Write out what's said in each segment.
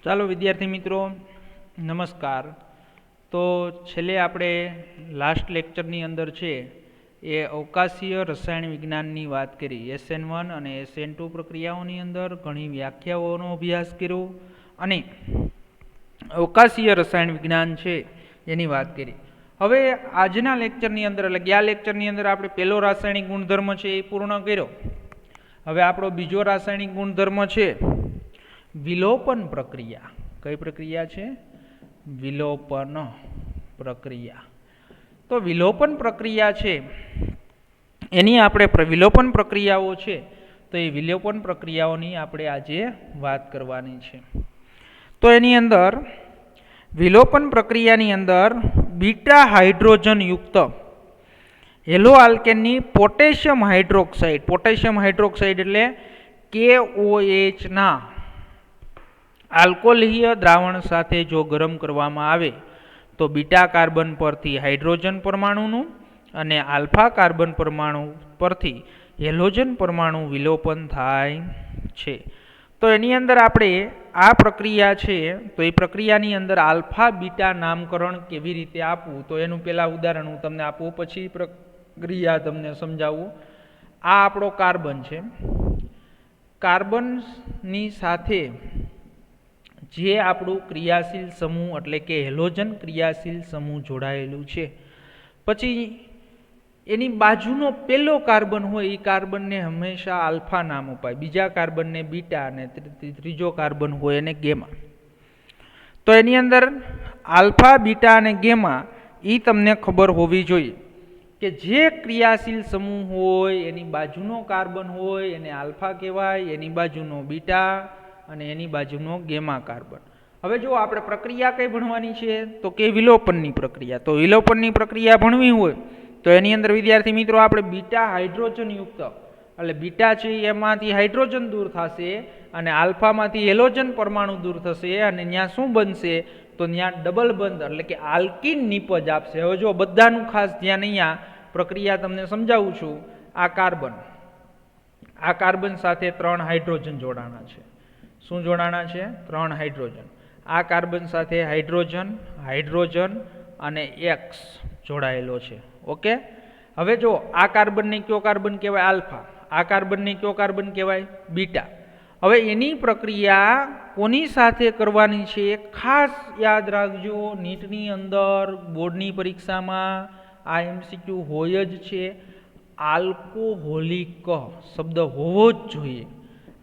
ચાલો વિદ્યાર્થી મિત્રો નમસ્કાર। તો છેલ્લે આપણે લાસ્ટ લેક્ચરની અંદર છે એ અવકાશીય રસાયણ વિજ્ઞાનની વાત કરી। SN1 અને SN2 પ્રક્રિયાઓની અંદર ઘણી વ્યાખ્યાઓનો અભ્યાસ કર્યો અને અવકાશીય રસાયણ વિજ્ઞાન છે એની વાત કરી। હવે આજના લેક્ચરની અંદર એટલે ગયા લેક્ચરની અંદર આપણે પહેલો રાસાયણિક ગુણધર્મ છે એ પૂર્ણ કર્યો। હવે આપણો બીજો રાસાયણિક ગુણધર્મ છે વિલોપન પ્રક્રિયા। કઈ પ્રક્રિયા છે? વિલોપન પ્રક્રિયા। તો વિલોપન પ્રક્રિયા છે એની આપણે વિલોપન પ્રક્રિયાઓ છે તો એ વિલોપન પ્રક્રિયાઓની આપણે આજે વાત કરવાની છે। તો એની અંદર વિલોપન પ્રક્રિયાની અંદર બીટા હાઇડ્રોજન યુક્ત હેલો આલ્કેનની પોટેશિયમ હાઇડ્રોક્સાઇડ એટલે KOH ના આલ્કોહોલીય દ્રાવણ સાથે જો ગરમ કરવામાં આવે તો બીટા કાર્બન પરથી હાઇડ્રોજન પરમાણુનું અને આલ્ફા કાર્બન પરમાણુ પરથી હેલોજન પરમાણુ વિલોપન થાય છે। તો એની અંદર આપણે આ પ્રક્રિયા છે તો એ પ્રક્રિયાની અંદર આલ્ફા બીટા નામકરણ કેવી રીતે આપવું તો એનું પહેલાં ઉદાહરણ હું તમને આપું, પછી પ્રક્રિયા તમને સમજાવું। આ આપણો કાર્બન છે, કાર્બનની સાથે જે આપણું ક્રિયાશીલ સમૂહ એટલે કે હેલોજન ક્રિયાશીલ સમૂહ જોડાયેલું છે, પછી એની બાજુનો પહેલો કાર્બન હોય એ કાર્બનને હંમેશા આલ્ફા નામ અપાય, બીજા કાર્બનને બીટા અને ત્રીજો કાર્બન હોય એને ગેમા। તો એની અંદર આલ્ફા બીટા અને ગેમા એ તમને ખબર હોવી જોઈએ કે જે ક્રિયાશીલ સમૂહ હોય એની બાજુનો કાર્બન હોય એને આલ્ફા કહેવાય, એની બાજુનો બીટા અને એની બાજુનો ગેમા કાર્બન। હવે જો આપણે પ્રક્રિયા કઈ ભણવાની છે તો કે વિલોપનની પ્રક્રિયા। તો વિલોપનની પ્રક્રિયા ભણવી હોય તો એની અંદર વિદ્યાર્થી મિત્રો આપણે બીટા હાઇડ્રોજન યુક્ત એટલે બીટા છે એમાંથી હાઇડ્રોજન દૂર થશે અને આલ્ફામાંથી હેલોજન પરમાણુ દૂર થશે અને ત્યાં શું બનશે તો ત્યાં ડબલ બંધ એટલે કે આલ્કીન નિપજ આપશે। હવે જો બધાનું ખાસ ધ્યાન અહીંયા પ્રક્રિયા તમને સમજાવું છું। આ કાર્બન સાથે 3 હાઇડ્રોજન જોડાણા છે। શું જોડાણા છે? 3 હાઇડ્રોજન। આ કાર્બન સાથે હાઇડ્રોજન અને X જોડાયેલો છે। ઓકે, હવે જો આ કાર્બનને કયો કાર્બન કહેવાય? આલ્ફા। આ કાર્બનને કયો કાર્બન કહેવાય? બીટા। હવે એની પ્રક્રિયા કોની સાથે કરવાની છે ખાસ યાદ રાખજો। નીટની અંદર બોર્ડની પરીક્ષામાં આ MCQ હોય જ છે। આલ્કોહોલિક શબ્દ હોવો જ જોઈએ।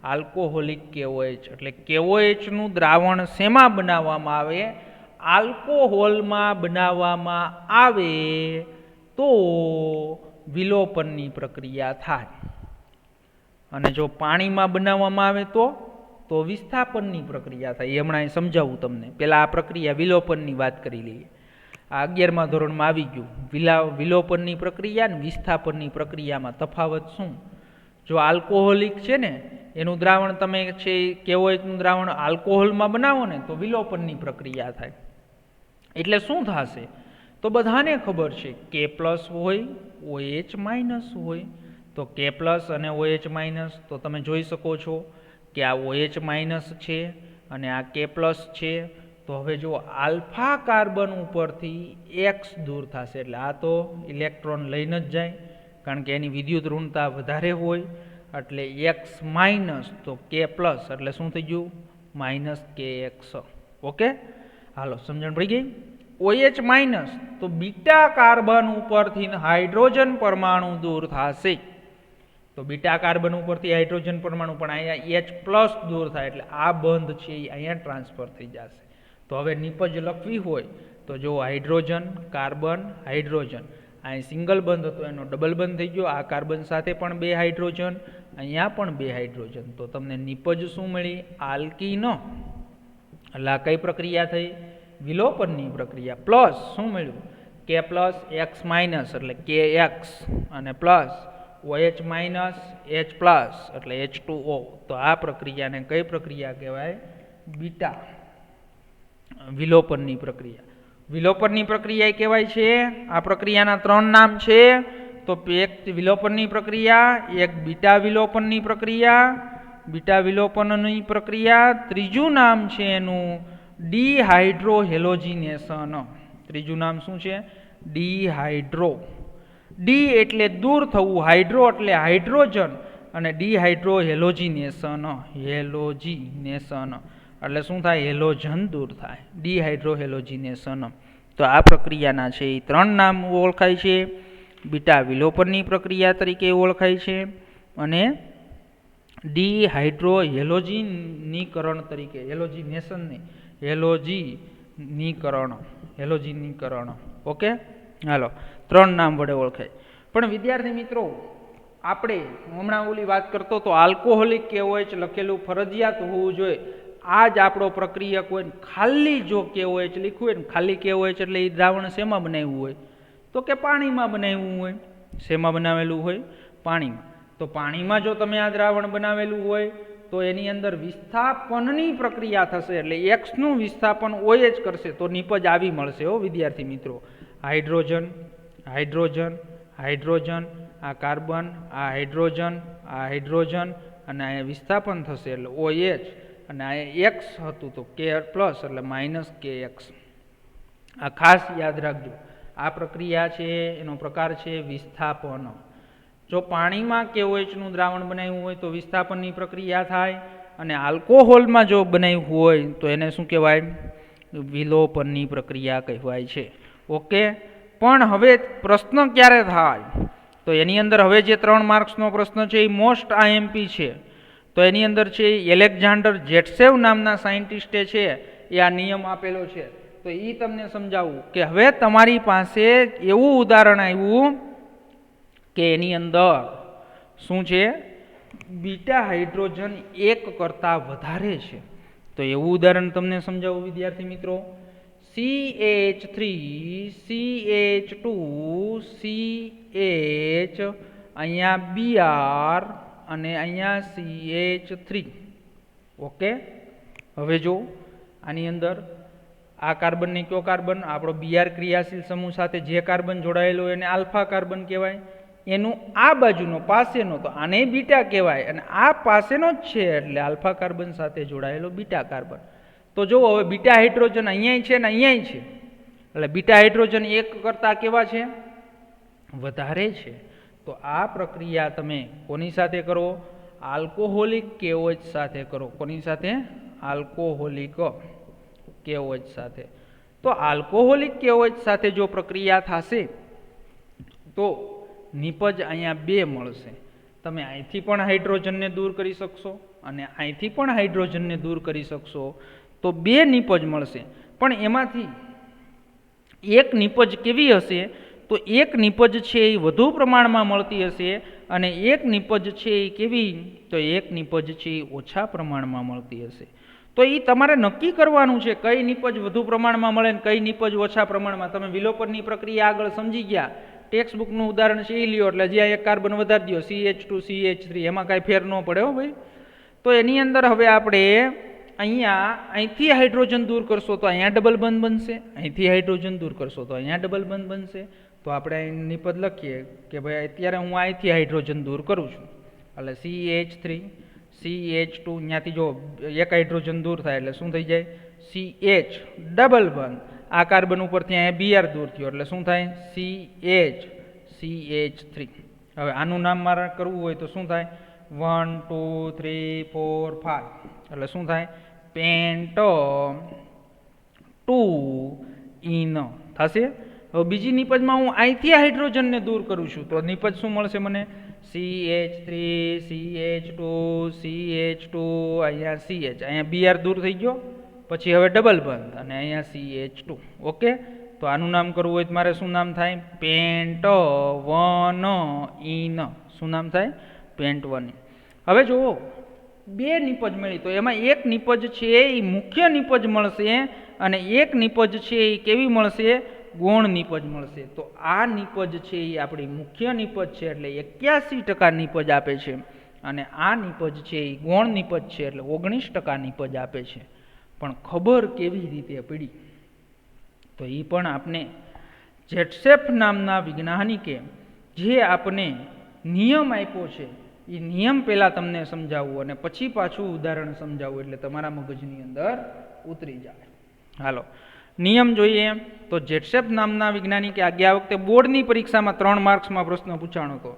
આલ્કોહોલિક KOH એટલે KOH નું દ્રાવણ શેમાં બનાવવામાં આવે? આલ્કોહોલમાં બનાવવામાં આવે તો વિલોપનની પ્રક્રિયા થાય અને જો પાણીમાં બનાવવામાં આવે તો વિસ્થાપનની પ્રક્રિયા થાય। એ હમણાં સમજાવું તમને। પહેલા આ પ્રક્રિયા વિલોપનની વાત કરી લઈએ। આ 11મા ધોરણમાં આવી ગયું। વિલોપનની પ્રક્રિયા અને વિસ્થાપનની પ્રક્રિયામાં તફાવત શું? જો આલ્કોહોલિક છે ને એનું દ્રાવણ તમે છે KOHનું દ્રાવણ આલ્કોહોલમાં બનાવો ને તો વિલોપનની પ્રક્રિયા થાય। એટલે શું થશે તો બધાને ખબર છે K+ હોય OH- હોય તો K+ અને OH- તો તમે જોઈ શકો છો કે આ OH- છે અને આ K+ છે। તો હવે જો આલ્ફા કાર્બન ઉપરથી X દૂર થશે એટલે આ તો ઇલેક્ટ્રોન લઈને જ જાય કારણ કે એની વિદ્યુત ઋણતા વધારે હોય એટલે X- તો K+ એટલે શું થઈ ગયું? -KX। ઓકે, હાલો સમજણ પડી ગઈ? OH- તો બીટા કાર્બન ઉપરથી હાઇડ્રોજન પરમાણુ દૂર થશે તો બીટા કાર્બન ઉપરથી હાઇડ્રોજન પરમાણુ પણ અહીંયા H+ દૂર થાય એટલે આ બંધ છે એ અહીંયા ટ્રાન્સફર થઈ જશે। તો હવે નિપજ લખવી હોય તો જો હાઇડ્રોજન કાર્બન હાઇડ્રોજન અહીં સિંગલ બંધ હતો એનો ડબલ બંધ થઈ ગયો। આ કાર્બન સાથે પણ 2 હાઇડ્રોજન, અહીંયા પણ 2 હાઇડ્રોજન, તો તમને નિપજ શું મળી? આલ્કીન। એટલે આ કઈ પ્રક્રિયા થઈ? વિલોપનની પ્રક્રિયા। પ્લસ શું મળ્યું? K+ X- એટલે KX અને પ્લસ OH- H+ એટલે H2O। તો આ પ્રક્રિયાને કઈ પ્રક્રિયા કહેવાય? બીટા વિલોપનની પ્રક્રિયા। વિલોપનની પ્રક્રિયા કહેવાય છે। આ પ્રક્રિયાના 3 નામ છે તો એક વિલોપનની પ્રક્રિયા, એક બીટા વિલોપનની પ્રક્રિયા બીટા વિલોપનની પ્રક્રિયા. ત્રીજું નામ છે એનું ડિહાઇડ્રોહેલોજિનેશન. ત્રીજું નામ શું છે? ડિહાઇડ્રો. ડી એટલે દૂર થવું, હાઇડ્રો એટલે હાઇડ્રોજન, અને ડિહાઇડ્રોહેલોજિનેશન. હેલોજિનેશન એટલે શું થાય? હેલોજન દૂર થાય. ડિહાઇડ્રોહેલોજિનેશન. તો આ પ્રક્રિયાના છે એ 3 નામ ઓળખાય છે. બીટા વિલોપનની પ્રક્રિયા તરીકે ઓળખાય છે અને ડિહાઇડ્રોહેલોજિનીકરણ તરીકે, હેલોજિનેશન નહીં, હેલોજિનીકરણ. ઓકે, હાલો, 3 નામ વડે ઓળખાય. પણ વિદ્યાર્થી મિત્રો, આપણે હમણાં ઓલી વાત કરતો તો આલ્કોહોલિક KOH લખેલું ફરજિયાત હોવું જોઈએ. આ જ આપણો પ્રક્રિયક હોય. ખાલી જો KOH લખ્યું હોય ને, ખાલી KOH એટલે એ દ્રાવણ શેમાં બનાવ્યું હોય? તો કે પાણીમાં બનાવ્યું હોય. શેમાં બનાવેલું હોય? પાણીમાં. તો પાણીમાં જો તમે આ દ્રાવણ બનાવેલું હોય તો એની અંદર વિસ્થાપનની પ્રક્રિયા થશે, એટલે એક્સનું વિસ્થાપન OH કરશે તો નિપજ આવી મળશે. હો વિદ્યાર્થી મિત્રો, હાઇડ્રોજન, હાઇડ્રોજન, હાઇડ્રોજન, આ કાર્બન, આ હાઇડ્રોજન, આ હાઇડ્રોજન, અને અહીંયા વિસ્થાપન થશે એટલે OH, અને આ એક્સ હતું તો K પ્લસ એટલે -KX. આ ખાસ યાદ રાખજો. આ પ્રક્રિયા છે એનો પ્રકાર છે વિસ્થાપન. જો પાણીમાં KOHનું દ્રાવણ બનાવ્યું હોય તો વિસ્થાપનની પ્રક્રિયા થાય, અને આલ્કોહોલમાં જો બનાવ્યું હોય તો એને શું કહેવાય? વિલોપનની પ્રક્રિયા કહેવાય છે. ઓકે, પણ હવે પ્રશ્ન ક્યારે થાય? તો એની અંદર હવે જે 3 માર્ક્સનો પ્રશ્ન છે એ મોસ્ટ IMP છે. તો એની અંદર છે એલેક્ઝાન્ડર જેટસેવ નામના સાયન્ટિસ્ટે છે એ આ નિયમ આપેલો છે. તો એ તમને સમજાવું કે હવે તમારી પાસે એવું ઉદાહરણ આવ્યું કે એની અંદર શું છે? બીટા હાઇડ્રોજન 1 કરતાં વધારે છે. તો એવું ઉદાહરણ તમને સમજાવું વિદ્યાર્થી મિત્રો. CH3 CH2 CH, અહીંયા Br અને અહીંયા CH3. ઓકે, હવે જો આની અંદર આ કાર્બનને કયો કાર્બન? આપણો Br ક્રિયાશીલ સમૂહ સાથે જે કાર્બન જોડાયેલો એને આલ્ફા કાર્બન કહેવાય. એનું આ બાજુનો પાસેનો તો આને બીટા કહેવાય, અને આ પાસેનો જ છે એટલે આલ્ફા કાર્બન સાથે જોડાયેલો બીટા કાર્બન. તો જુઓ હવે બીટા હાઇડ્રોજન અહીંયા છે ને અહીંયા છે, એટલે બીટા હાઇડ્રોજન 1 કરતાં કેવા છે? વધારે છે. તો આ પ્રક્રિયા તમે કોની સાથે કરો? આલ્કોહોલિક KOH સાથે કરો. કોની સાથે? આલ્કોહોલિક KOH સાથે. તો આલ્કોહોલિક KOH સાથે જો પ્રક્રિયા થશે તો નિપજ અહીંયા 2 મળશે. તમે અહીંથી પણ હાઇડ્રોજનને દૂર કરી શકશો અને અહીંથી પણ હાઇડ્રોજનને દૂર કરી શકશો, તો 2 નિપજ મળશે. પણ એમાંથી એક નિપજ કેવી હશે? તો એક નિપજ છે એ વધુ પ્રમાણમાં મળતી હશે, અને એક નિપજ છે એ કેવી? તો એક નિપજ છે એ ઓછા પ્રમાણમાં મળતી હશે. તો એ તમારે નક્કી કરવાનું છે કઈ નિપજ વધુ પ્રમાણમાં મળે ને કઈ નિપજ ઓછા પ્રમાણમાં. તમે વિલોપનની પ્રક્રિયા આગળ સમજી ગયા. ટેક્સ્ટ બુકનું ઉદાહરણ છે એ લ્યો, એટલે જ્યાં એક કાર્બન વધારી દો CH2 CH3, એમાં કાંઈ ફેર ન પડે હો ભાઈ. તો એની અંદર હવે આપણે અહીંથી હાઇડ્રોજન દૂર કરશો તો અહીંયા ડબલ બંધ બનશે, અહીંથી હાઇડ્રોજન દૂર કરશો તો અહીંયા ડબલ બંધ બનશે. તો આપણે અહીં નિપજ લખીએ કે ભાઈ અત્યારે હું અહીંથી હાઇડ્રોજન દૂર કરું છું એટલે CH3 CH2, અહીંયાથી જો એક હાઇડ્રોજન દૂર થાય એટલે શું થઈ જાય? CH ડબલ બંધ. આ કાર્બન ઉપરથી અહીંયા Br દૂર થયો એટલે શું થાય? CH3. હવે આનું નામ મારે કરવું હોય તો શું થાય? 1 2 3 4 5 એટલે શું થાય? પેન્ટ-2-ઈન થશે. હવે બીજી નિપજમાં હું અહીંથી હાઇડ્રોજનને દૂર કરું છું તો નિપજ શું મળશે મને? CH3 CH2 CH2, અહીંયા CH, અહીંયા Br દૂર થઈ ગયો, પછી હવે ડબલ બંધ અને અહીંયા CH2. ઓકે, તો આનું નામ કરવું હોય તો મારે શું નામ થાય? પેન્ટ-1-ઈન. શું નામ થાય? પેન્ટ-1-ઈન. હવે જુઓ 2 નિપજ મળી તો એમાં એક નિપજ છે એ મુખ્ય નિપજ મળશે, અને એક નિપજ છે એ કેવી મળશે? ગૌણ નિપજ મળશે. તો આ નિપજ છે એ આપણી મુખ્ય નિપજ છે એટલે 81% નિપજ આપે છે, અને આ નિપજ છે એ ગૌણ નિપજ છે એટલે 19% નિપજ આપે છે. પણ ખબર કેવી રીતે પડી? તો એ પણ આપણે જેટસેફ નામના વૈજ્ઞાનિકે જે આપણે નિયમ આપ્યો છે એ નિયમ પહેલાં તમને સમજાવવું અને પછી પાછું ઉદાહરણ સમજાવવું એટલે તમારા મગજની અંદર ઉતરી જાય. હાલો નિયમ જોઈએ તો જેટસેપ નામના વૈજ્ઞાનિકે આ વખતે બોર્ડની પરીક્ષામાં 3 માર્ક્સમાં પ્રશ્ન પૂછાણો હતો.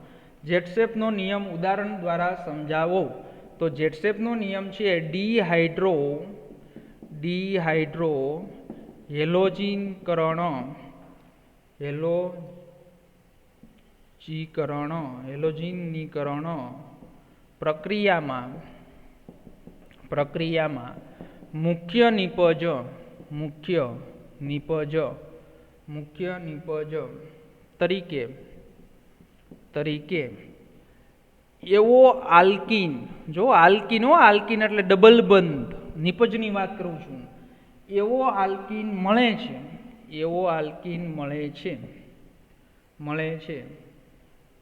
જેટસેપનો નિયમ ઉદાહરણ દ્વારા સમજાવો. તો જેટસેપનો નિયમ છે ડિહાઇડ્રો હેલોજીનીકરણ પ્રક્રિયામાં મુખ્ય નિપજ તરીકે એવો આલ્કીન, જો આલ્કીન એટલે ડબલ બંધ, નિપજની વાત કરું છું, એવો આલ્કીન મળે છે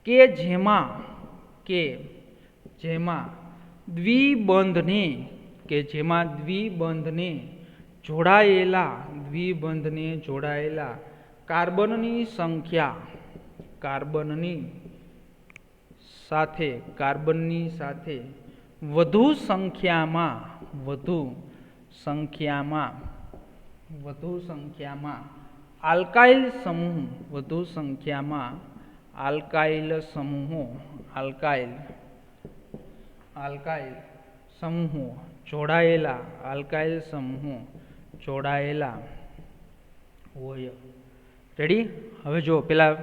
કે જેમાં દ્વિબંધને જોડાયેલા કાર્બનની સાથે વધુ સંખ્યામાં આલ્કાઇલ સમૂહો જોડાયેલા હોય. રેડી? હવે જો પેલા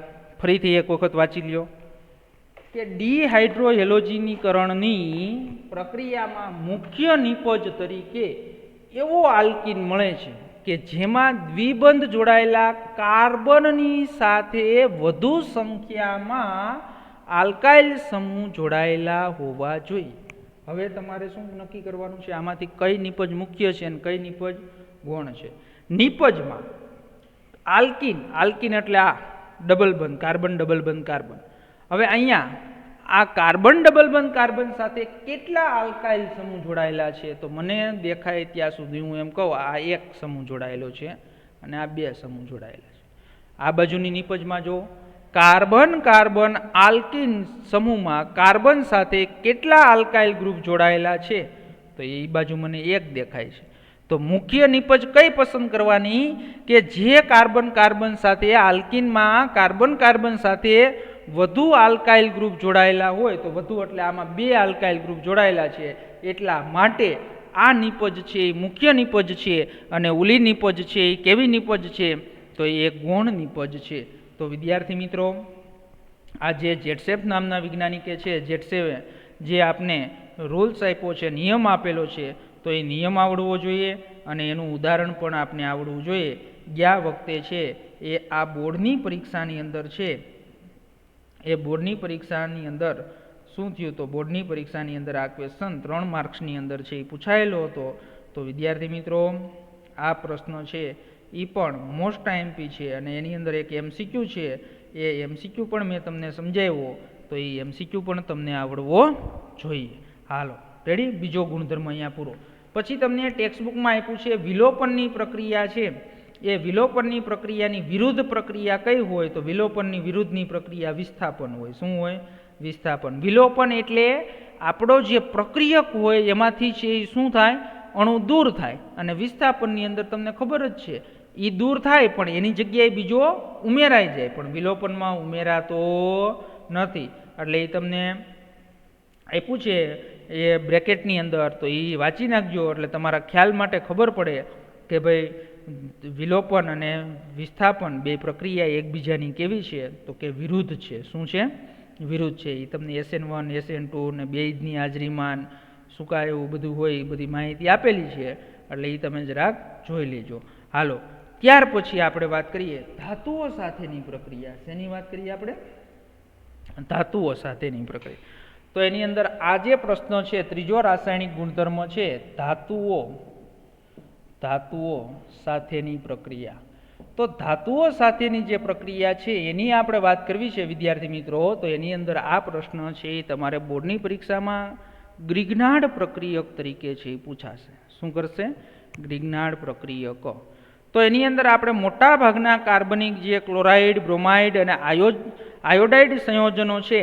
ફરીથી એક વખત વાંચી લ્યો કે ડિહાઇડ્રોહેલોજીનીકરણની પ્રક્રિયામાં મુખ્ય નિપજ તરીકે એવો આલ્કીન મળે છે કે જેમાં દ્વિબંધ જોડાયેલા કાર્બનની સાથે વધુ સંખ્યામાં આલ્કાઇલ સમૂહ જોડાયેલા હોવા જોઈએ. હવે તમારે શું નક્કી કરવાનું છે? આમાંથી કઈ નિપજ મુખ્ય છે અને કઈ નિપજ ગૌણ છે? નિપજમાં આલ્કીન એટલે આ ડબલ બંધ કાર્બન. હવે અહીંયા આ કાર્બન ડબલ બંધ કાર્બન સાથે કેટલા આલ્કાઇલ સમૂહ જોડાયેલા છે? તો મને દેખાય ત્યાં સુધી હું એમ કહું આ એક સમૂહ જોડાયેલો છે અને આ 2 સમૂહ જોડાયેલા છે. આ બાજુની નિપજમાં જો કાર્બન આલ્કીન સમૂહમાં કાર્બન સાથે કેટલા આલ્કાઇલ ગ્રુપ જોડાયેલા છે? તો એ બાજુ મને 1 દેખાય છે. તો મુખ્ય નિપજ કઈ પસંદ કરવાની કે જે કાર્બન સાથે આલ્કીનમાં કાર્બન સાથે વધુ આલ્કાઇલ ગ્રુપ જોડાયેલા હોય. તો વધુ એટલે આમાં 2 આલ્કાઇલ ગ્રુપ જોડાયેલા છે એટલા માટે આ નિપજ છે એ મુખ્ય નિપજ છે અને ઓલી નિપજ છે એ કેવી નિપજ છે? તો એ ગૌણ નિપજ છે. તો વિદ્યાર્થી મિત્રો, આ જે જેટસેપ નામના વૈજ્ઞાનિકે છે, જેટસેપે જે આપને રૂલ્સ આપ્યો છે, નિયમ આપેલો છે, તો એ નિયમ આવડવો જોઈએ અને એનું ઉદાહરણ પણ આપને આવડવું જોઈએ. ગયા વખતે છે એ આ બોર્ડની પરીક્ષાની અંદર છે, એ બોર્ડની પરીક્ષાની અંદર શું થયું? તો બોર્ડની પરીક્ષાની અંદર આ ક્વેશ્ચન 3 માર્ક્સની અંદર છે એ પૂછાયેલો હતો. તો વિદ્યાર્થી મિત્રો, આ પ્રશ્ન છે એ પણ મોસ્ટ આઈએમપી છે અને એની અંદર એક એમસીક્યુ છે. એ એમસીક્યુ પણ મેં તમને સમજાવ્યો, તો એ એમસીક્યુ પણ તમને આવડવો જોઈએ. હાલો રેડી? બીજો ગુણધર્મ અહીંયા પૂરો. પછી તમને ટેક્સ્ટબુકમાં આપ્યું છે વિલોપનની પ્રક્રિયા છે. એ વિલોપનની પ્રક્રિયાની વિરુદ્ધ પ્રક્રિયા કઈ હોય? તો વિલોપનની વિરુદ્ધની પ્રક્રિયા વિસ્થાપન હોય. શું હોય? વિસ્થાપન. વિલોપન એટલે આપણો જે પ્રક્રિયક હોય એમાંથી છે એ શું થાય? અણુ દૂર થાય. અને વિસ્થાપનની અંદર તમને ખબર જ છે એ દૂર થાય પણ એની જગ્યાએ બીજો ઉમેરાઈ જાય, પણ વિલોપનમાં ઉમેરાતો નથી. એટલે એ તમને આપ્યું છે એ બ્રેકેટની અંદર, તો એ વાંચી નાખજો એટલે તમારા ખ્યાલ માટે ખબર પડે કે ભાઈ વિલોપન અને વિસ્થાપન 2 પ્રક્રિયા એકબીજાની કેવી છે? તો કે વિરુદ્ધ છે. શું છે? વિરુદ્ધ છે. એ તમને SN1 SN2 ને 2ની હાજરીમાં શું કાંઈ એવું બધું હોય એ બધી માહિતી આપેલી છે, એટલે એ તમે જરાક જોઈ લેજો. હાલો ત્યાર પછી આપણે વાત કરીએ ધાતુઓ સાથેની પ્રક્રિયા. શેની વાત કરીએ આપણે? ધાતુઓ સાથેની પ્રક્રિયા. તો એની અંદર આ જે પ્રશ્ન છે, ત્રીજો રાસાયણિક ગુણધર્મ છે ધાતુઓ સાથેની પ્રક્રિયા. તો ધાતુઓ સાથેની જે પ્રક્રિયા છે એની આપણે વાત કરવી છે વિદ્યાર્થી મિત્રો. તો એની અંદર આ પ્રશ્ન છે એ તમારે બોર્ડની પરીક્ષામાં ગ્રિગ્નાર્ડ પ્રક્રિયક તરીકે છે એ પૂછાશે. શું કરશે? ગ્રિગ્નાર્ડ પ્રક્રિયક. તો એની અંદર આપણે મોટા ભાગના કાર્બનિક જે ક્લોરાઇડ, બ્રોમાઇડ અને આયોડાઇડ સંયોજનો છે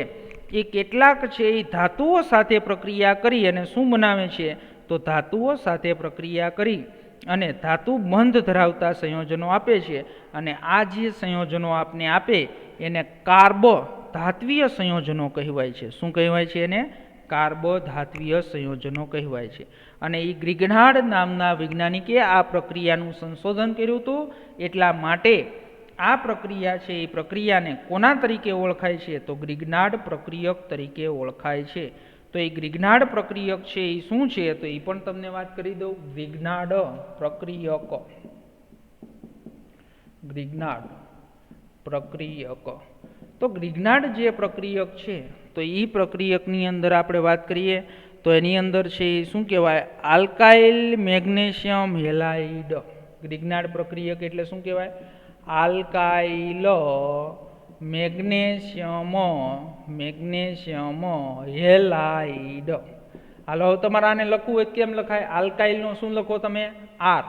એ કેટલાક છે એ ધાતુઓ સાથે પ્રક્રિયા કરી અને શું બનાવે છે તો ધાતુઓ સાથે પ્રક્રિયા કરી અને ધાતુ બંધ ધરાવતા સંયોજનો આપે છે અને આ જે સંયોજનો આપને આપે એને કાર્બોધાત્વીય સંયોજનો કહેવાય છે. શું કહેવાય છે એને? કાર્બોધાત્વીય સંયોજનો કહેવાય છે. અને એ ગ્રિગ્નાર્ડ નામના વૈજ્ઞાનિકે આ પ્રક્રિયાનું સંશોધન કર્યું હતું. એટલા માટે આ પ્રક્રિયા છે એ પ્રક્રિયાને કોના તરીકે ઓળખાય છે તો ગ્રિગ્નાર્ડ પ્રક્રિયક તરીકે ઓળખાય છે. તો એ ગ્રિગ્નાર્ડ પ્રક્રિયક છે એ શું છે તો એ પણ તમને વાત કરી દઉં. ગ્રિગ્નાર્ડ પ્રક્રિયક, ગ્રિગ્નાર્ડ પ્રક્રિયક. તો ગ્રિગ્નાર્ડ જે પ્રક્રિયક છે તો એ પ્રક્રિયકની અંદર આપણે વાત કરીએ તો એની અંદર છે એ શું કહેવાય? Alkyl magnesium halide. ગ્રિગ્નાર્ડ પ્રક્રિયક એટલે શું કહેવાય? Alkyl magnesium halide. હાલો હવે તમારે આને લખવું હોય કેમ લખાય? આલ્કાઇલનો શું લખો તમે? આર.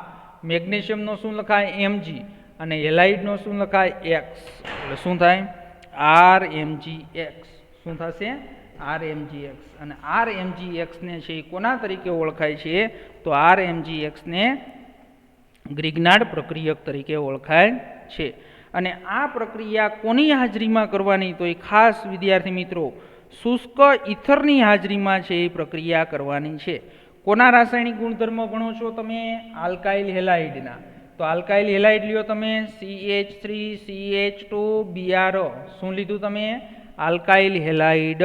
મેગ્નેશિયમનો શું લખાય? એમજી. અને હેલાઇડનો શું લખાય? એક્સ. એટલે શું થાય? R MG X. શું થશે? R MG X. અને આર એમજી એક્સને છે એ કોના તરીકે ઓળખાય છે તો આર એમજી એક્સને ગ્રિગ્નાર્ડ પ્રક્રિયક તરીકે ઓળખાય છે. અને આ પ્રક્રિયા કોની હાજરીમાં કરવાની તો એ ખાસ વિદ્યાર્થી મિત્રો શુષ્ક ઇથરની હાજરીમાં છે એ પ્રક્રિયા કરવાની છે. કોના રાસાયણિક ગુણધર્મ ભણો છો તમે? આલ્કાઇલ હેલાઇડના. તો આલ્કાઇલ હેલાઇડ લ્યો તમે CH3CH2Br. શું લીધું તમે? Alkyl halide.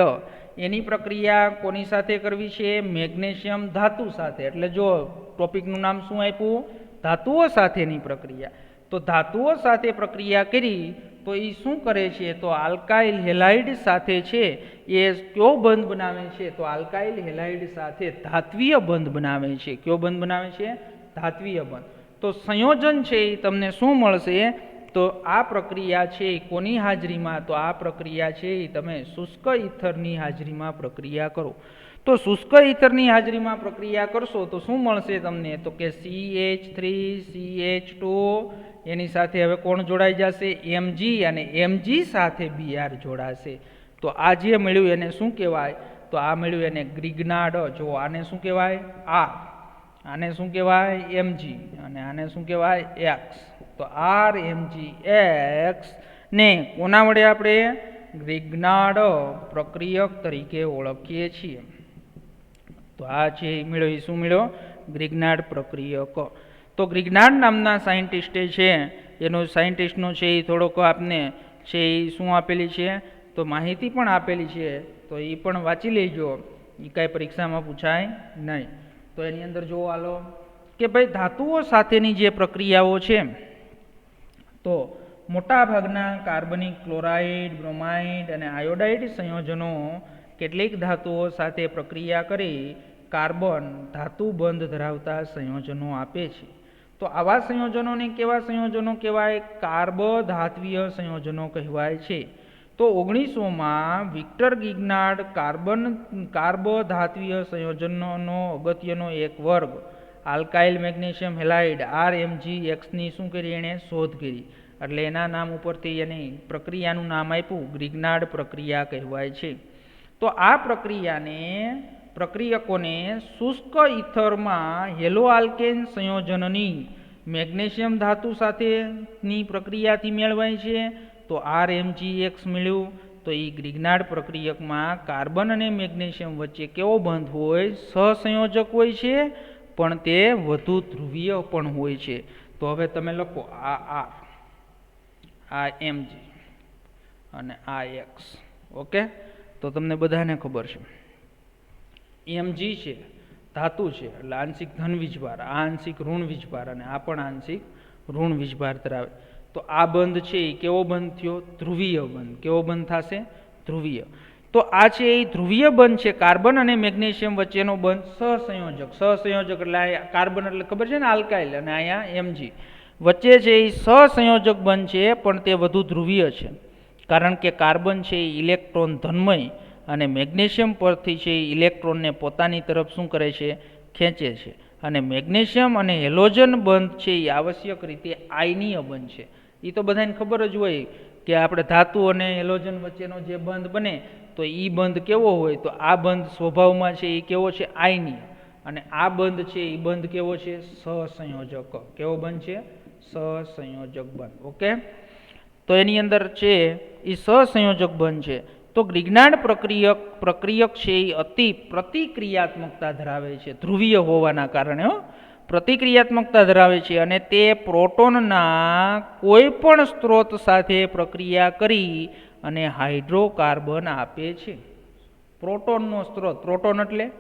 એની પ્રક્રિયા કોની સાથે કરવી છે? મેગ્નેશિયમ ધાતુ સાથે. એટલે જો ટોપિકનું નામ શું આપ્યું? ધાતુઓ સાથેની પ્રક્રિયા. તો ધાતુઓ સાથે પ્રક્રિયા કરી તો એ શું કરે છે તો આલ્કાઇલ હેલાઇડ સાથે છે એ કયો બંધ બનાવે છે તો આલ્કાઇલ હેલાઇડ સાથે ધાત્વીય બંધ બનાવે છે. કયો બંધ બનાવે છે? ધાત્વીય બંધ. તો સંયોજન છે એ તમને શું મળશે તો આ પ્રક્રિયા છે કોની હાજરીમાં તો આ પ્રક્રિયા છે એ તમે શુષ્ક ઇથરની હાજરીમાં પ્રક્રિયા કરો. તો શુષ્ક ઇથરની હાજરીમાં પ્રક્રિયા કરશો તો શું મળશે તમને તો કે CH3CH2 એની સાથે હવે કોણ જોડાઈ જશે? એમજી. અને એમજી સાથે બીઆર જોડાશે. તો આ જે મળ્યું એને શું કહેવાય તો આ મળ્યું એને ગ્રિગ્નાર્ડ. જો આને શું કહેવાય? આર. આને શું કહેવાય? એમજી. અને આને શું કહેવાય? એક્સ. તો આર એમજી એક્સ ને કોના વડે આપણે? ગ્રિગ્નાર્ડ પ્રક્રિયક તરીકે ઓળખીએ છીએ. તો આ છે મળ્યો એ શું મળ્યો? ગ્રિગ્નાર્ડ પ્રક્રિયક. તો ગ્રિગ્નાર્ડ નામના સાયન્ટિસ્ટે છે એનો સાયન્ટિસ્ટનો છે એ થોડોક આપને છે એ શું આપેલી છે તો માહિતી પણ આપેલી છે. તો એ પણ વાંચી લેજો. એ કાંઈ પરીક્ષામાં પૂછાય નહીં. તો એની અંદર જોવો હાલો કે ભાઈ ધાતુઓ સાથેની જે પ્રક્રિયાઓ છે તો મોટાભાગના કાર્બનિક, ક્લોરાઇડ, બ્રોમાઇડ અને આયોડાઇડ સંયોજનો કેટલીક ધાતુઓ સાથે પ્રક્રિયા કરી કાર્બન ધાતુ બંધ ધરાવતા સંયોજનો આપે છે. તો આવા સંયોજનોને કેવા સંયોજનો કહેવાય? કાર્બોધાત્વીય સંયોજનો કહેવાય છે. તો 1900માં વિક્ટર ગ્રિગ્નાર્ડ કાર્બોધાત્વીય સંયોજનોનો અગત્યનો એક વર્ગ આલ્કાઇલ મેગ્નેશિયમ હેલાઇડ RMgXની શું કરી? એણે શોધ કરી. એટલે એના નામ ઉપરથી એની પ્રક્રિયાનું નામ આપ્યું ગ્રિગ્નાર્ડ પ્રક્રિયા કહેવાય છે. તો આ પ્રક્રિયકોને શુષ્ક ઇથરમાં હેલો આલ્કેન સંયોજનની મેગ્નેશિયમ ધાતુ સાથેની પ્રક્રિયાથી મેળવાય છે. તો RMgX મળ્યું. તો એ ગ્રિગ્નાર્ડ પ્રક્રિયકમાં કાર્બન અને મેગ્નેશિયમ વચ્ચે કેવો બંધ હોય? સહસંયોજક હોય છે પણ તે વધુ ધ્રુવીય પણ હોય છે. તો હવે તમે લખો આ Mg અને આ X. ઓકે, તો તમને બધાને ખબર છે Mg છે ધાતુ છે એટલે આંશિક ધન વીજભાર, આ આંશિક ઋણ વીજભાર અને આ પણ આંશિક ઋણ વીજભાર ધરાવે. તો આ બંધ છે એ કેવો બંધ થયો? ધ્રુવીય બંધ. કેવો બંધ થશે? ધ્રુવીય. તો આ છે એ ધ્રુવીય બંધ છે કાર્બન અને મેગ્નેશિયમ વચ્ચેનો બંધ. સહસંયોજક એટલે કાર્બન એટલે ખબર છે ને આલ્કાઇલ અને અહીંયા Mg વચ્ચે છે એ સહસંયોજક બંધ છે પણ તે વધુ ધ્રુવીય છે કારણ કે કાર્બન છે એ ઇલેક્ટ્રોન ધનમય અને મેગ્નેશિયમ પરથી છે એ ઇલેક્ટ્રોનને પોતાની તરફ શું કરે છે? ખેંચે છે. અને મેગ્નેશિયમ અને હેલોજન બંધ છે એ આવશ્યક રીતે આયનીય બંધ છે. એ તો બધાને ખબર જ હોય કે આપણે ધાતુ અને હેલોજન વચ્ચેનો જે બંધ બને તો ઈ બંધ કેવો હોય? તો આ બંધ સ્વભાવમાં છે એ કેવો છે? આયનીય. અને આ બંધ છે એ બંધ કેવો છે? સહસંયોજક. કેવો બંધ છે? સહસંયોજક બંધ. ઓકે, તો એની અંદર છે એ સહસંયોજક બંધ છે. તો ગ્રિગ્નાર્ડ પ્રક્રિયક છે એ અતિ પ્રતિક્રિયાત્મકતા ધરાવે છે, ધ્રુવીય હોવાના કારણે પ્રતિક્રિયાત્મકતા ધરાવે છે, અને તે પ્રોટોનના કોઈ પણ સ્ત્રોત સાથે પ્રક્રિયા કરી અને હાઇડ્રોકાર્બન આપે છે. પ્રોટોનનો સ્ત્રોત, પ્રોટોન એટલે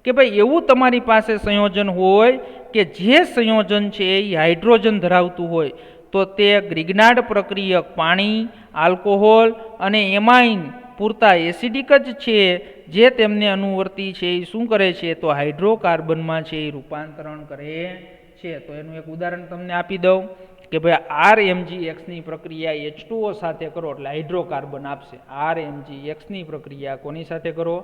કે ભાઈ એવું તમારી પાસે સંયોજન હોય કે જે સંયોજન છે એ હાઇડ્રોજન ધરાવતું હોય, તો તે ગ્રિગ્નાર્ડ પ્રક્રિયક પાણી, આલ્કોહોલ અને એમાઇન પૂરતા એસિડિક જ છે, જે તેમને અનુવર્તી છે એ શું કરે છે? તો હાઇડ્રોકાર્બનમાં છે એ રૂપાંતરણ કરે છે. તો એનું એક ઉદાહરણ તમને આપી દઉં કે ભાઈ RMgXની પ્રક્રિયા H2O સાથે કરો એટલે હાઇડ્રોકાર્બન આપશે. RMgXની પ્રક્રિયા કોની સાથે કરો?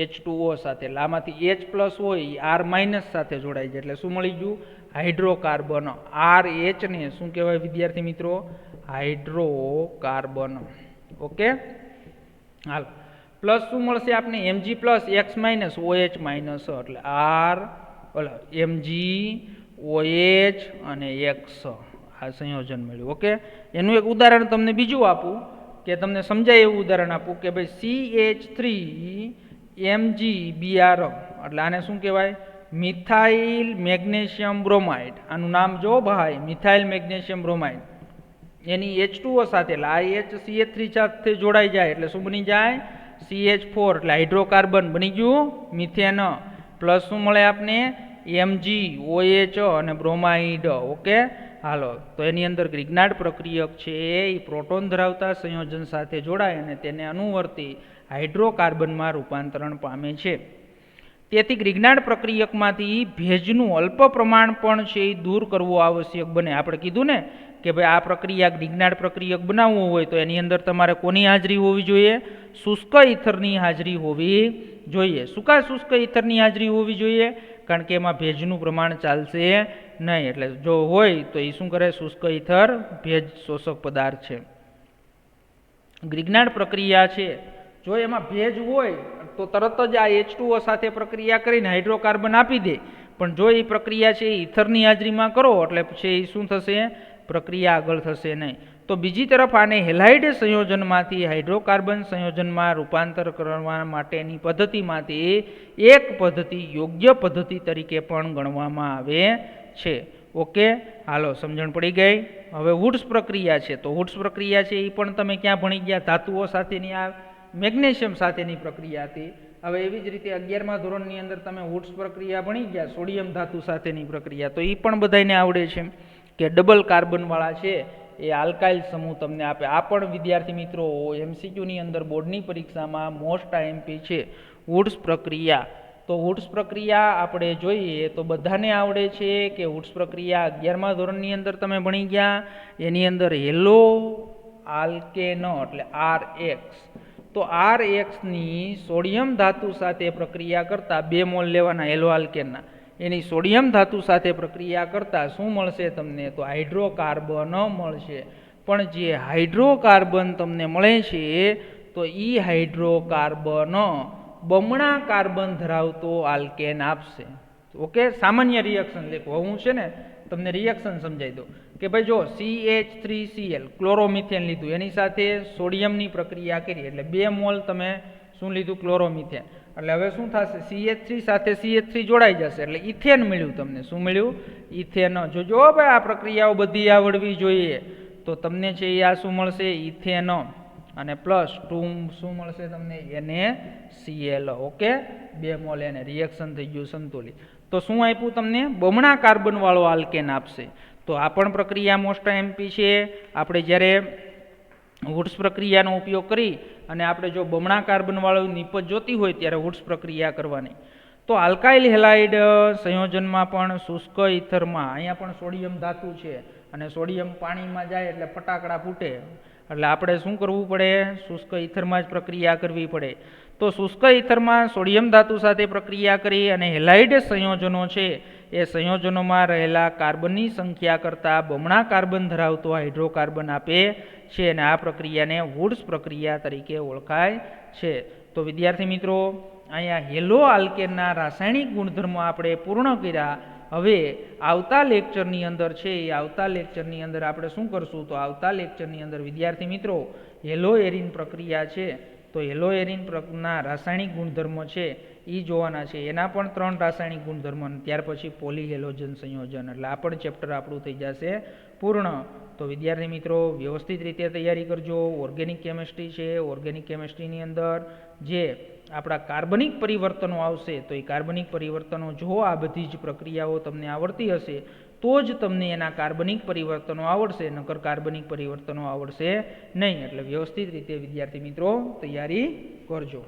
H2O સાથે. એટલે આમાંથી H+ હોય એ R- સાથે જોડાઈ જાય એટલે શું મળી ગયું? હાઇડ્રોકાર્બન. RH ને શું કહેવાય વિદ્યાર્થી મિત્રો? હાઇડ્રોકાર્બન. ઓકે, હાલ પ્લસ શું મળશે આપને? Mg+X- OH- એટલે MgOH અને X આ સંયોજન મળ્યું. ઓકે, એનું એક ઉદાહરણ તમને બીજું આપું કે તમને સમજાય એવું ઉદાહરણ આપું કે ભાઈ CH3MgBr એટલે આને શું કહેવાય? Methyl magnesium bromide. આનું નામ જો ભાઈ, મિથાઇલ મેગ્નેશિયમ બ્રોમાઇડ. એની H2O સાથે એટલે આ CH3 સાથે જોડાઈ જાય એટલે શું બની જાય? CH4 એટલે હાઇડ્રોકાર્બન બની ગયું મિથેન. પ્લસ શું મળે આપને? MgOH અને બ્રોમાઇડ. ઓકે, હાલો, તો એની અંદર ગ્રિગ્નાર્ડ પ્રક્રિયક છે એ પ્રોટોન ધરાવતા સંયોજન સાથે જોડાય અને તેને અનુવર્તી હાઇડ્રોકાર્બનમાં રૂપાંતરણ પામે છે. તેથી ગ્રિગ્નાર્ડ પ્રક્રિયકમાંથી ભેજનું અલ્પ પ્રમાણ પણ છે એ દૂર કરવું આવશ્યક બને. આપણે કીધું ને કે ભાઈ આ પ્રક્રિયા ગ્રિગ્નાર્ડ પ્રક્રિયક બનાવવું હોય તો એની અંદર તમારે કોની હાજરી હોવી જોઈએ? શુષ્ક ઇથરની હાજરી હોવી જોઈએ. શું કાં શુષ્ક ઇથરની હાજરી હોવી જોઈએ? કારણ કે એમાં ભેજનું પ્રમાણ ચાલશે નહીં. એટલે જો હોય તો એ શું કરે? શુષ્ક ઇથર ભેજ શોષક પદાર્થ છે. ગ્રિગ્નાર્ડ પ્રક્રિયા છે જો એમાં ભેજ હોય તો તરત જ આ H2O સાથે પ્રક્રિયા કરીને હાઇડ્રોકાર્બન આપી દે. પણ જો એ પ્રક્રિયા છે એ ઇથરની હાજરીમાં કરો એટલે પછી એ શું થશે? પ્રક્રિયા આગળ થશે નહીં. તો બીજી તરફ આને હેલાઇડ સંયોજનમાંથી હાઇડ્રોકાર્બન સંયોજનમાં રૂપાંતર કરવા માટેની પદ્ધતિમાંથી એક પદ્ધતિ યોગ્ય પદ્ધતિ તરીકે પણ ગણવામાં આવે છે. ઓકે, હાલો, સમજણ પડી ગઈ? હવે વુડ્સ પ્રક્રિયા છે તો વુડ્સ પ્રક્રિયા છે એ પણ તમે ક્યાં ભણી ગયા? ધાતુઓ સાથેની આ મેગ્નેશિયમ સાથેની પ્રક્રિયા હતી. હવે એવી જ રીતે 11મા ધોરણની અંદર તમે વુડ્સ પ્રક્રિયા ભણી ગયા, સોડિયમ ધાતુ સાથેની પ્રક્રિયા. તો એ પણ બધાને આવડે છે કે ડબલ કાર્બનવાળા છે એ આલ્કાઇલ સમૂહ તમને આપે. આ પણ વિદ્યાર્થી મિત્રો MCQની અંદર બોર્ડની પરીક્ષામાં મોસ્ટ IMP છે વુડ્સ પ્રક્રિયા. તો વુડ્સ પ્રક્રિયા આપણે જોઈએ તો બધાને આવડે છે કે વુડ્સ પ્રક્રિયા 11મા ધોરણની અંદર તમે ભણી ગયા. એની અંદર હેલો આલ્કેનો એટલે RH. તો RXની સોડિયમ ધાતુ સાથે પ્રક્રિયા કરતાં 2 મોલ લેવાના હેલો આલ્કેનના. એની સોડિયમ ધાતુ સાથે પ્રક્રિયા કરતાં શું મળશે તમને? તો હાઇડ્રોકાર્બન મળશે. પણ જે હાઇડ્રોકાર્બન તમને મળે છે તો એ હાઇડ્રોકાર્બન બમણા કાર્બન ધરાવતો આલ્કેન આપશે. ઓકે, સામાન્ય રિએક્શન લખો. હું છે ને તમને રિએક્શન સમજાવી દઉં કે ભાઈ જો CH3Cl ક્લોરોમિથેન લીધું, એની સાથે સોડિયમની પ્રક્રિયા કરી એટલે 2 મોલ તમે શું લીધું? ક્લોરોમિથેન. એટલે હવે શું થશે? CH3 સાથે CH3 જોડાઈ જશે એટલે ઇથેન મળ્યું તમને. શું મળ્યું? ઇથેન. જોજો ભાઈ આ પ્રક્રિયાઓ બધી આવડવી જોઈએ. તો તમને છે એ આ શું મળશે? ઇથેન. અને પ્લસ 2 શું મળશે તમને? NaCl. ઓકે, 2 મોલ એને રિએક્શન થઈ ગયું સંતુલિત. તો શું આપ્યું તમને? બમણા કાર્બનવાળો આલ્કેન આપશે. તો આ પણ પ્રક્રિયા મોસ્ટ IMP છે. આપણે જ્યારે વુડ્સ પ્રક્રિયાનો ઉપયોગ કરી અને આપણે જો બમણા કાર્બનવાળું નિપજ જોતી હોય ત્યારે વુડ્સ પ્રક્રિયા કરવાની. તો આલ્કાઇલ હેલાઇડ સંયોજનમાં પણ શુષ્ક ઇથરમાં અહીંયા પણ સોડિયમ ધાતુ છે અને સોડિયમ પાણીમાં જાય એટલે ફટાકડા ફૂટે. એટલે આપણે શું કરવું પડે? શુષ્ક ઇથરમાં જ પ્રક્રિયા કરવી પડે. તો શુષ્ક ઇથરમાં સોડિયમ ધાતુ સાથે પ્રક્રિયા કરી અને હેલાઇડ સંયોજનો છે એ સંયોજનોમાં રહેલા કાર્બનની સંખ્યા કરતાં બમણા કાર્બન ધરાવતો હાઇડ્રોકાર્બન આપે છે અને આ પ્રક્રિયાને વુડ્સ પ્રક્રિયા તરીકે ઓળખાય છે. તો વિદ્યાર્થી મિત્રો અહીંયા હેલો આલ્કેનના રાસાયણિક ગુણધર્મો આપણે પૂર્ણ કર્યા. હવે આવતા લેક્ચરની અંદર છે એ આવતા લેક્ચરની અંદર આપણે શું કરશું તો આવતા લેક્ચરની અંદર વિદ્યાર્થી મિત્રો હેલો એરિન પ્રક્રિયા છે તો હેલો એરિનના રાસાયણિક ગુણધર્મો છે એ જોવાના છે. એના પણ 3 રાસાયણિક ગુણધર્મો ત્યાર પછી પોલીહેલોજન સંયોજન એટલે આ પણ ચેપ્ટર આપણું થઈ જશે પૂર્ણ. તો વિદ્યાર્થી મિત્રો વ્યવસ્થિત રીતે તૈયારી કરજો. ઓર્ગેનિક કેમિસ્ટ્રી છે, ઓર્ગેનિક કેમિસ્ટ્રીની અંદર જે આપણા કાર્બનિક પરિવર્તનો આવશે તો એ કાર્બનિક પરિવર્તનો જો આ બધી જ પ્રક્રિયાઓ તમને આવડતી હશે તો જ તમને એના કાર્બનિક પરિવર્તનો આવડશે, નકર કાર્બનિક પરિવર્તનો આવડશે નહીં. એટલે વ્યવસ્થિત રીતે વિદ્યાર્થી મિત્રો તૈયારી કરજો.